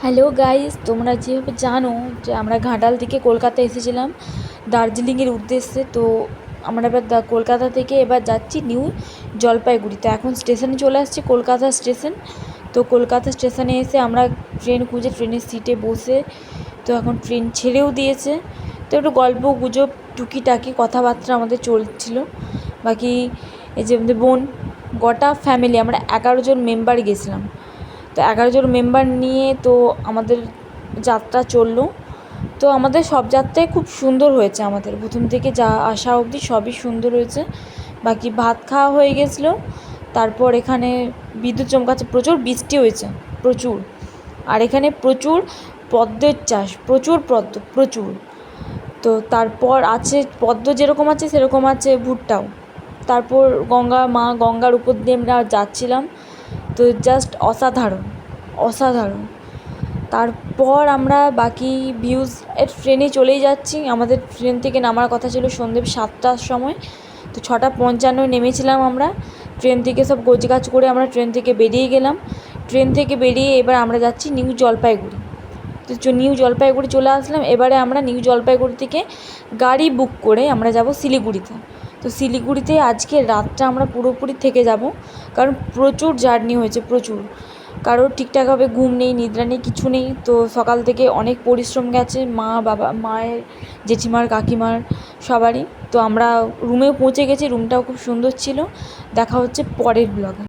Hello guys, তোমরা যেভাবে জানো যে আমরা ঘাটাল থেকে কলকাতা এসেছিলাম দার্জিলিংয়ের উদ্দেশ্যে। তো আমরা এবার কলকাতা থেকে এবার যাচ্ছি নিউ জলপাইগুড়ি। তো এখন স্টেশনে চলে আসছি, কলকাতা স্টেশন। তো কলকাতা স্টেশনে এসে আমরা ট্রেন খুঁজে ট্রেনের সিটে বসে, তো এখন ট্রেন ছেড়েও দিয়েছে। তো একটু গল্প গুজব টুকিটাকি কথাবার্তা আমাদের চলছিল। বাকি এই যে আমাদের বোন গোটা ফ্যামিলি আমরা 11 জন মেম্বার গেছিলাম। তো 11 জন মেম্বার নিয়ে তো আমাদের যাত্রা চললো। তো আমাদের সব যাত্রাই খুব সুন্দর হয়েছে, আমাদের প্রথম থেকে যা আসা অবধি সবই সুন্দর হয়েছে। বাকি ভাত খাওয়া হয়ে গেছিলো, তারপর এখানে বিদ্যুৎ চমকাচ্ছে, প্রচুর বৃষ্টি হয়েছে প্রচুর। আর এখানে প্রচুর পদ্মের চাষ, প্রচুর পদ্ম প্রচুর। তো তারপর আছে পদ্ম যেরকম আছে সেরকম আছে ভুট্টাও। তারপর গঙ্গার উপর দিয়ে আমরা যাচ্ছিলাম, তো জাস্ট অসাধারণ অসাধারণ। তারপর আমরা বাকি ভিউজ ট্রেনে চলেই যাচ্ছি। আমাদের ট্রেন থেকে নামার কথা ছিল সন্ধ্যে 7টার সময়। তো 6:55 নেমেছিলাম আমরা ট্রেন থেকে। সব গোছগাছ করে আমরা ট্রেন থেকে বেরিয়ে গেলাম। ট্রেন থেকে বেরিয়ে এবার আমরা যাচ্ছি নিউ জলপাইগুড়ি। তো নিউ জলপাইগুড়ি চলে আসলাম। এবারে আমরা নিউ জলপাইগুড়ি থেকে গাড়ি বুক করে আমরা যাব শিলিগুড়িতে। তো শিলিগুড়িতে আজকে রাতটা আমরা পুরোপুরি থেকে যাব, কারণ প্রচুর জার্নি হয়েছে, প্রচুর। কারোর ঠিকঠাকভাবে ঘুম নেই, নিদ্রা নেই, কিছু নেই। তো সকাল থেকে অনেক পরিশ্রম গেছে মায়ের, জেঠিমার, কাকিমার, সবারই। তো আমরা রুমেও পৌঁছে গেছি, রুমটাও খুব সুন্দর ছিল। দেখা হচ্ছে পরের ব্লগে।